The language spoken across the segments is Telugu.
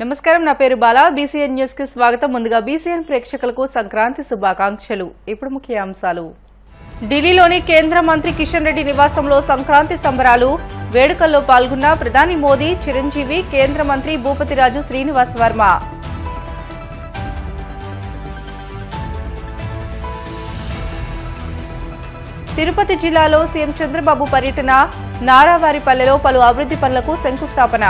నమస్కారం, నా పేరు బాలా. బీసీఎన్ న్యూస్ కి స్వాగతం. ముందుగా బీసీఎన్ ప్రేక్షకులకు సంక్రాంతి శుభాకాంక్షలు. ఇప్పుడు ముఖ్యాంశాలు. ఢిల్లీలోని కేంద్ర మంత్రి కిషన్ రెడ్డి నివాసంలో సంక్రాంతి సంబరాలు. వేడుకల్లో పాల్గొన్న ప్రధాని మోదీ, చిరంజీవి, కేంద్ర మంత్రి భూపతిరాజు శ్రీనివాస్ వర్మ. తిరుపతి జిల్లాలో సీఎం చంద్రబాబు పర్యటన. నారావారిపల్లెలో పలు అభివృద్ధి పనులకు శంకుస్థాపన.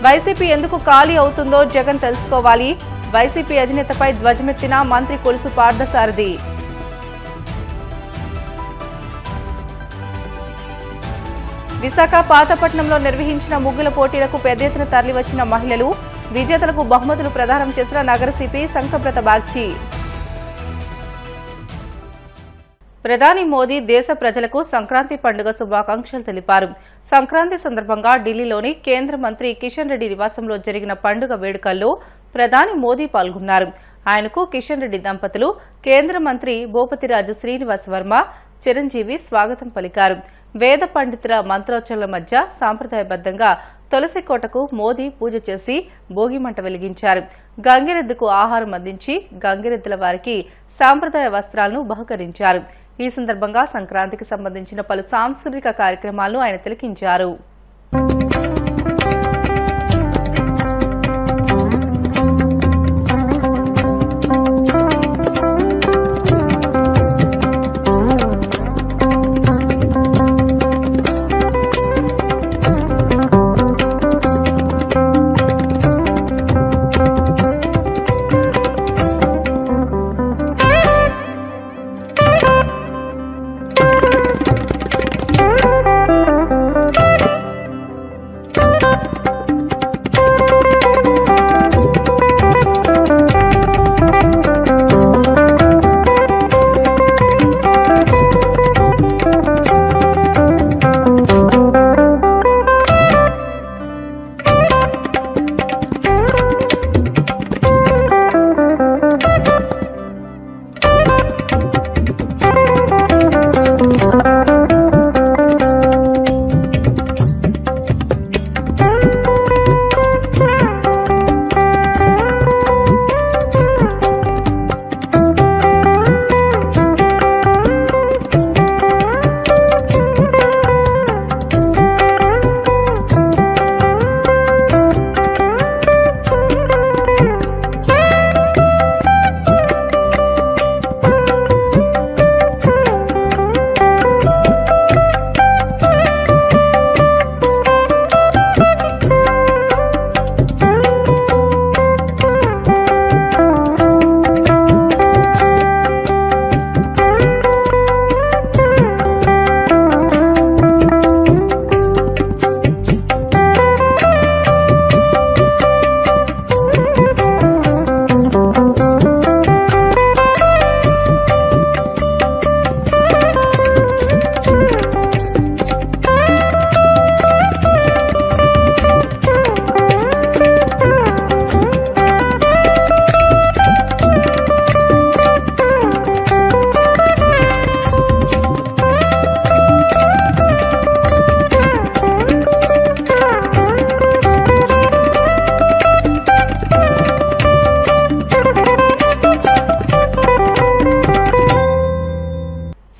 వైసీపీ ఎందుకు ఖాళీ అవుతుందో జగన్ తెలుసుకోవాలి. వైసీపీ అధినేతపై ధ్వజమెత్తిన మంత్రి కొలుసు పార్థసారథి. విశాఖ పాతపట్నంలో నిర్వహించిన ముగ్గుల పోటీలకు పెద్ద ఎత్తున తరలివచ్చిన మహిళలు. విజేతలకు బహుమతులు ప్రదానం చేసిన నగర సిపి సంకబ్రత బాగ్చి. ప్రధాని మోదీ దేశ ప్రజలకు సంక్రాంతి పండుగ శుభాకాంక్షలు తెలిపారు. సంక్రాంతి సందర్భంగా ఢిల్లీలోని కేంద్ర మంత్రి కిషన్ రెడ్డి నివాసంలో జరిగిన పండుగ వేడుకల్లో ప్రధాని మోదీ పాల్గొన్నారు. ఆయనకు కిషన్ రెడ్డి దంపతులు, కేంద్ర మంత్రి భూపతిరాజు శ్రీనివాస్ వర్మ, చిరంజీవి స్వాగతం పలికారు. వేద పండితుల మంత్రోచ్చరణల మధ్య సాంప్రదాయబద్దంగా తులసికోటకు మోదీ పూజ చేసి భోగిమంట వెలిగించారు. గంగిరెద్దుకు ఆహారం అందించి గంగిరెద్దుల వారికి సాంప్రదాయ వస్త్రాలను బహుకరించారు. ఈ సందర్భంగా సంక్రాంతికి సంబంధించిన పలు సాంస్కృతిక కార్యక్రమాలను ఆయన తిలకించారు.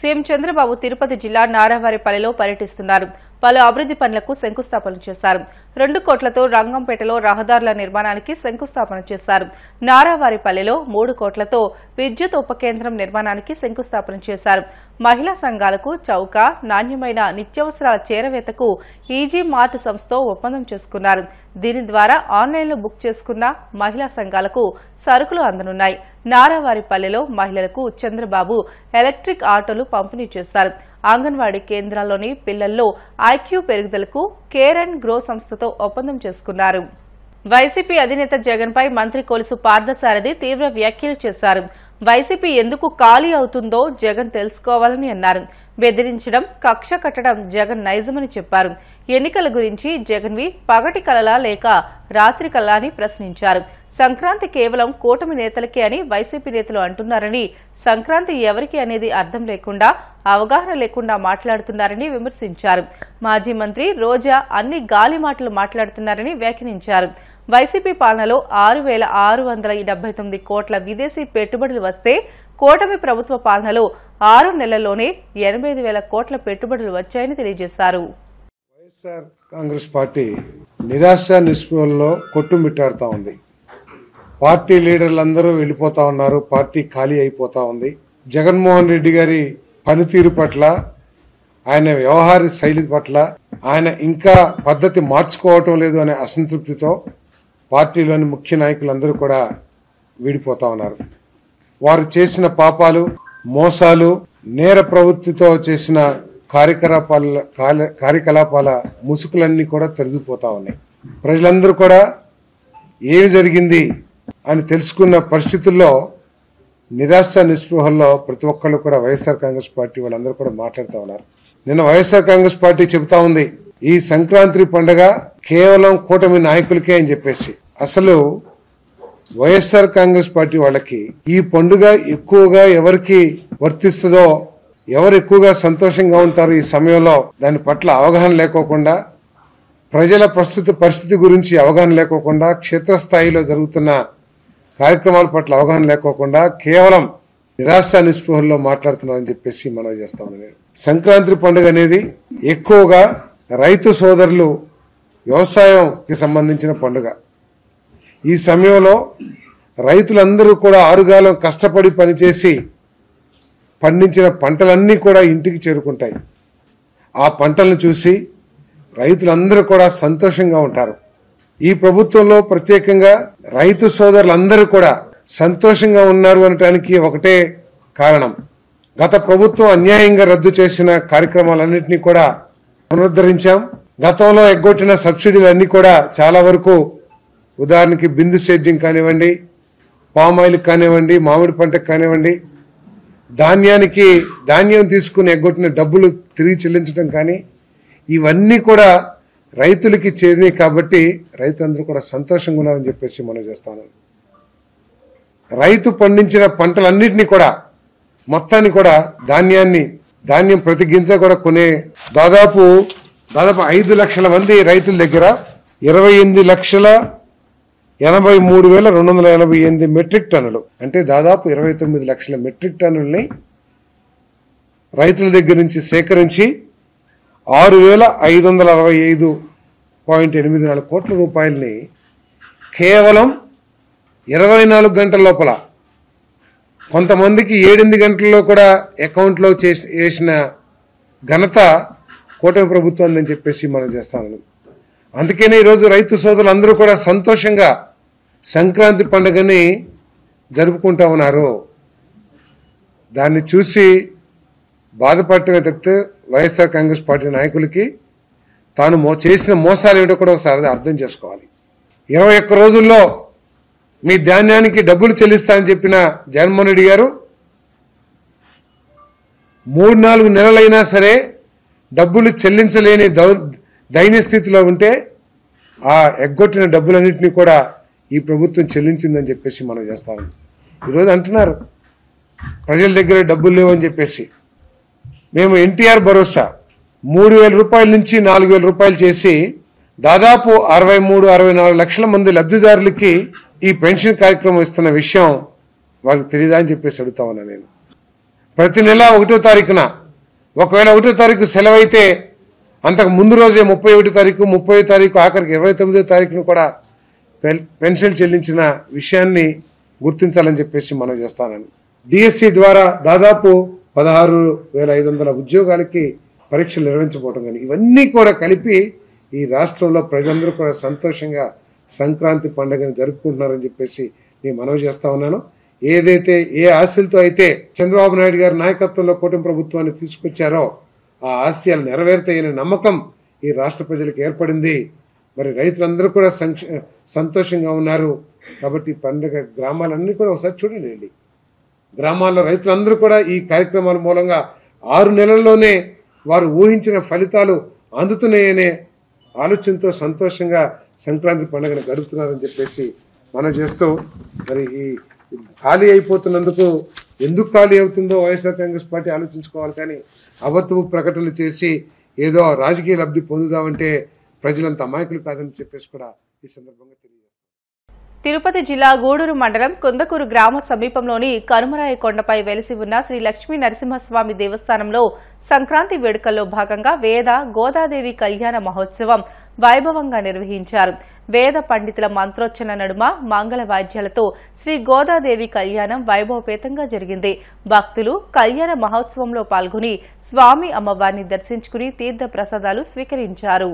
సీఎం చంద్రబాబు తిరుపతి జిల్లా నారావారిపల్లెలో పర్యటిస్తున్నారు. పలు అభివృద్ధి పనులకు శంకుస్థాపన చేశారు. 2 కోట్లతో రంగంపేటలో రహదారుల నిర్మాణానికి శంకుస్థాపన చేశారు. నారావారిపల్లెలో 3 కోట్లతో విద్యుత్ ఉప కేంద్రం నిర్మాణానికి శంకుస్థాపన చేశారు. మహిళా సంఘాలకు చౌక, నాణ్యమైన నిత్యావసరాల చేరవేతకు ఈజీ మార్ట్ సంస్థతో ఒప్పందం చేసుకున్నారు. దీని ద్వారా ఆన్లైన్లో బుక్ చేసుకున్న మహిళా సంఘాలకు సరుకులు అందనున్నాయి. నారావారిపల్లెలో మహిళలకు చంద్రబాబు ఎలక్ట్రిక్ ఆటోలు పంపిణీ చేశారు. అంగన్వాడీ కేంద్రాల్లోని పిల్లల్లో ఐక్యూ పెరుగుదలకు కేర్ అండ్ గ్రో సంస్థతో ఒప్పందం చేసుకున్నారు. వైసీపీ అధినేత జగన్ పై మంత్రి కొలుసు పార్థసారథి తీవ్ర వ్యాఖ్యలు చేశారు. వైసీపీ ఎందుకు ఖాళీ అవుతుందో జగన్ తెలుసుకోవాలని అన్నారు. బెదిరించడం, కక్ష కట్టడం జగన్ నైజమని చెప్పారు. ఎన్నికల గురించి జగన్వి పగటి కలలా లేక రాత్రి కలలా అని ప్రశ్నించారు. సంక్రాంతి కేవలం కూటమి నేతలకే అని వైసీపీ నేతలు అంటున్నారని, సంక్రాంతి ఎవరికి అనేది అర్థం లేకుండా, అవగాహన లేకుండా మాట్లాడుతున్నారని విమర్శించారు. మాజీ మంత్రి రోజా అన్ని గాలి మాటలు మాట్లాడుతున్నారని వ్యాఖ్యానించారు. వైసీపీ పాలనలో 6,679 కోట్ల విదేశీ పెట్టుబడులు వస్తే, కూటమి ప్రభుత్వ పాలనలో 6 నెలల్లోనే 85,000 కోట్ల పెట్టుబడులు వచ్చాయని తెలియజేశారు. వైఎస్ఆర్ కాంగ్రెస్ పార్టీ నిరాశ నిస్పృహల్లో కొట్టుమిట్టాడుతూ ఉంది. పార్టీ లీడర్లందరూ వెళ్ళిపోతా ఉన్నారు. పార్టీ ఖాళీ అయిపోతా ఉంది. జగన్మోహన్ రెడ్డి గారి పనితీరు పట్ల, ఆయన వ్యవహార శైలి పట్ల ఆయన ఇంకా పద్ధతి మార్చుకోవటం లేదు అనే అసంతృప్తితో పార్టీలోని ముఖ్య నాయకులందరూ కూడా వీడిపోతా ఉన్నారు. వారు చేసిన పాపాలు, మోసాలు, నేర ప్రవృత్తితో చేసిన కార్యకలాపాల ముసుగులన్నీ కూడా తొలగిపోతా ఉన్నాయి. ప్రజలందరూ కూడా ఏమి జరిగింది అని తెలుసుకున్న పరిస్థితుల్లో నిరాశ నిస్పృహల్లో ప్రతి ఒక్కళ్ళు కూడా వైఎస్ఆర్ కాంగ్రెస్ పార్టీ వాళ్ళందరూ కూడా మాట్లాడుతూ ఉన్నారు. నిన్న వైఎస్ఆర్ కాంగ్రెస్ పార్టీ చెబుతా ఉంది, ఈ సంక్రాంతి పండుగ కేవలం కూటమి నాయకులకే అని చెప్పేసి. అసలు వైఎస్ఆర్ కాంగ్రెస్ పార్టీ వాళ్ళకి ఈ పండుగ ఎక్కువగా ఎవరికి వర్తిస్తుందో, ఎవరు ఎక్కువగా సంతోషంగా ఉంటారు ఈ సమయంలో, దాని పట్ల అవగాహన లేకోకుండా, ప్రజల ప్రస్తుత పరిస్థితి గురించి అవగాహన లేకోకుండా, క్షేత్రస్థాయిలో జరుగుతున్న కార్యక్రమాల పట్ల అవగాహన లేకోకుండా కేవలం నిరాశ నిస్పృహల్లో మాట్లాడుతున్నారని చెప్పేసి మనం చేస్తామని. నేను సంక్రాంతి పండుగ అనేది ఎక్కువగా రైతు సోదరులు వ్యవసాయంకి సంబంధించిన పండుగ. ఈ సమయంలో రైతులందరూ కూడా ఆరుగాలం కష్టపడి పనిచేసి పండించిన పంటలన్నీ కూడా ఇంటికి చేరుకుంటాయి. ఆ పంటలను చూసి రైతులందరూ కూడా సంతోషంగా ఉంటారు. ఈ ప్రభుత్వంలో ప్రత్యేకంగా రైతు సోదరులందరూ కూడా సంతోషంగా ఉన్నారు అనటానికి ఒకటే కారణం, గత ప్రభుత్వం అన్యాయంగా రద్దు చేసిన కార్యక్రమాలన్నింటినీ కూడా పునరుద్ధరించాం. గతంలో ఎగ్గొట్టిన సబ్సిడీలన్నీ కూడా చాలా వరకు, ఉదాహరణకి బిందు సేద్యం కానివ్వండి, పామాయిల్ కానివ్వండి, మామిడి పంటకు కానివ్వండి, ధాన్యం తీసుకుని ఎగ్గొట్టిన డబ్బులు తిరిగి చెల్లించడం కానీ, ఇవన్నీ కూడా రైతులకి చేరినాయి. కాబట్టి రైతులందరూ కూడా సంతోషంగా ఉన్నారని చెప్పేసి మనం చేస్తాను. రైతు పండించిన పంటలన్నింటినీ కూడా మొత్తాన్ని కూడా ధాన్యం ప్రతి గింజ కూడా కొనే దాదాపు 5 లక్షల మంది రైతుల దగ్గర 28,83,288 మెట్రిక్ టన్నులు, అంటే దాదాపు 29 లక్షల మెట్రిక్ టన్నుల్ని రైతుల దగ్గర నుంచి సేకరించి 6,565.84 కోట్ల రూపాయలని కేవలం 24 గంటల లోపల, కొంతమందికి 7-8 గంటల్లో కూడా అకౌంట్లో వేసిన ఘనత కూటమి ప్రభుత్వం అని చెప్పేసి మనం చేస్తాను. అందుకనే ఈరోజు రైతు సోదరులు అందరూ కూడా సంతోషంగా సంక్రాంతి పండుగని జరుపుకుంటా ఉన్నారు. దాన్ని చూసి బాధపడటమే తప్పితే వైఎస్ఆర్ కాంగ్రెస్ పార్టీ నాయకులకి తాను చేసిన మోసాలు ఏమిటో కూడా ఒకసారి అర్థం చేసుకోవాలి. 21 రోజుల్లో మీ ధాన్యానికి డబ్బులు చెల్లిస్తానని చెప్పిన జగన్మోహన్ రెడ్డి గారు 3-4 నెలలైనా సరే డబ్బులు చెల్లించలేని దైన్య స్థితిలో ఉంటే ఆ ఎగ్గొట్టిన డబ్బులన్నింటినీ కూడా ఈ ప్రభుత్వం చెల్లించిందని చెప్పేసి మనం చేస్తాము. ఈరోజు అంటున్నారు ప్రజల దగ్గర డబ్బులు లేవని చెప్పేసి. మేము ఎన్టీఆర్ భరోసా 3,000 రూపాయల నుంచి 4,000 రూపాయలు చేసి దాదాపు 63-64 లక్షల మంది లబ్ధిదారులకి ఈ పెన్షన్ కార్యక్రమం ఇస్తున్న విషయం వాళ్ళకి తెలియదా అని చెప్పేసి అడుగుతా ఉన్నా నేను. ప్రతి నెల 1వ తారీఖున, ఒకవేళ 1వ తారీఖు సెలవు అయితే అంతకు ముందు రోజే 31వ తారీఖు, 30వ తారీఖు, ఆఖరికి 29వ తారీఖును కూడా పెన్షన్ చెల్లించిన విషయాన్ని గుర్తించాలని చెప్పేసి మనం చేస్తానని. డిఎస్సి ద్వారా దాదాపు 16,500 ఉద్యోగాలకి పరీక్షలు నిర్వహించబోవడం కానీ, ఇవన్నీ కూడా కలిపి ఈ రాష్ట్రంలో ప్రజలందరూ కూడా సంతోషంగా సంక్రాంతి పండుగను జరుపుకుంటున్నారని చెప్పేసి నేను మనవి చేస్తా ఉన్నాను. ఏదైతే ఏ ఆశలతో అయితే చంద్రబాబు నాయుడు గారి నాయకత్వంలో కూటమి ప్రభుత్వాన్ని తీసుకొచ్చారో ఆ ఆశయాలు నెరవేరుతాయనే నమ్మకం ఈ రాష్ట్ర ప్రజలకు ఏర్పడింది. మరి రైతులందరూ కూడా సంతోషంగా ఉన్నారు. కాబట్టి పండుగ గ్రామాలన్నీ కూడా ఒకసారి చూడండి. గ్రామాల్లో రైతులందరూ కూడా ఈ కార్యక్రమాల మూలంగా 6 నెలల్లోనే వారు ఊహించిన ఫలితాలు అందుతున్నాయనే ఆలోచనతో సంతోషంగా సంక్రాంతి పండుగను గడుపుతున్నారని చెప్పేసి మనం చేస్తూ మరి ఈ ఖాళీ అయిపోతున్నందుకు ఎందుకు ఖాళీ అవుతుందో వైఎస్ఆర్ కాంగ్రెస్ పార్టీ ఆలోచించుకోవాలి. కానీ అబద్ధపు ప్రకటనలు చేసి ఏదో రాజకీయ లబ్ధి పొందుదామంటే ప్రజలంత అమాయకులు కాదని చెప్పేసి కూడా ఈ సందర్భంగా తెలియజేస్తారు. తిరుపతి జిల్లా గూడూరు మండలం కొందకూరు గ్రామ సమీపంలోని కనుమరాయి కొండపై వెలిసి ఉన్న శ్రీ లక్ష్మీ నరసింహస్వామి దేవస్థానంలో సంక్రాంతి వేడుకల్లో భాగంగా వేద గోదాదేవి కళ్యాణ మహోత్సవం వైభవంగా నిర్వహించారు. వేద పండితుల మంత్రోచ్చరణ నడుమ మంగళ వాద్యాలతో శ్రీ గోదాదేవి కళ్యాణం వైభవపేతంగా జరిగింది. భక్తులు కళ్యాణ మహోత్సవంలో పాల్గొని స్వామి అమ్మవారిని దర్శించుకుని తీర్థ ప్రసాదాలు స్వీకరించారు.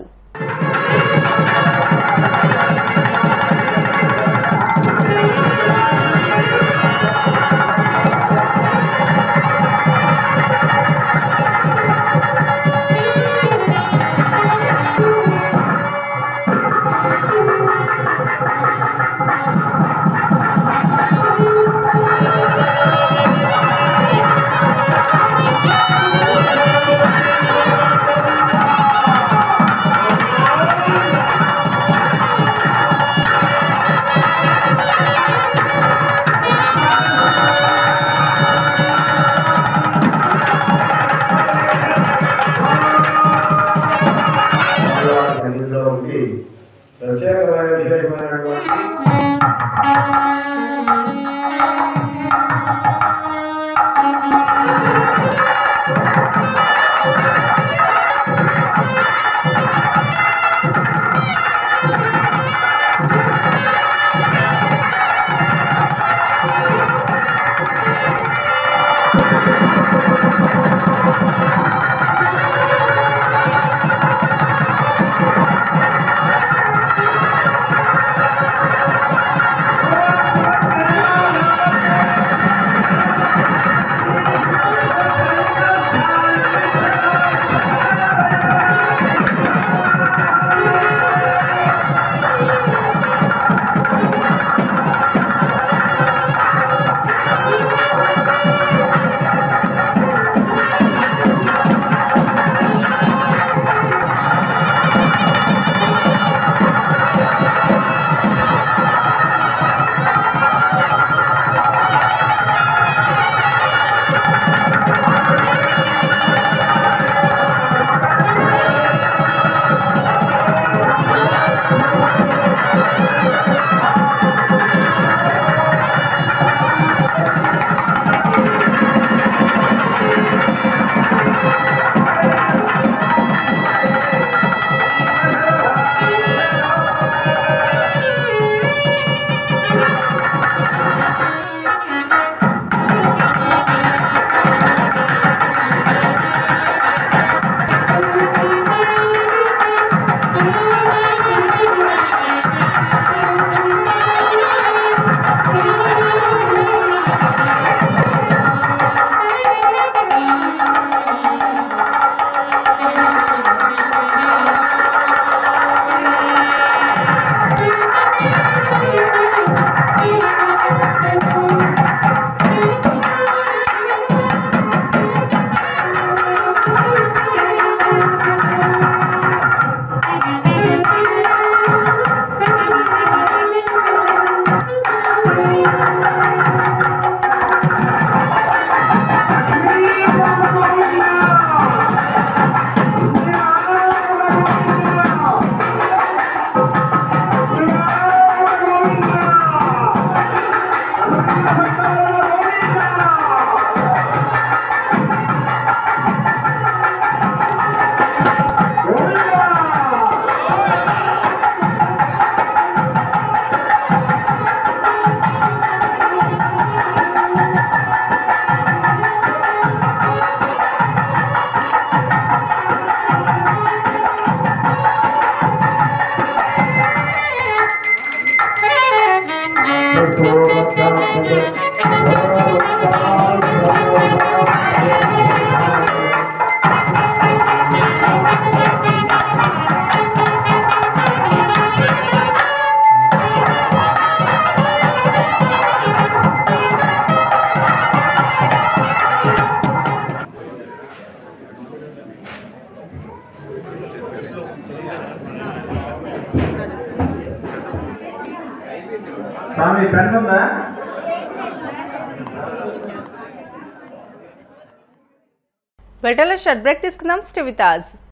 స్వామి పెన్ ఉందా? వెటల షర్ట్ బ్రేక్ తీసుకుందాం. Stay with us.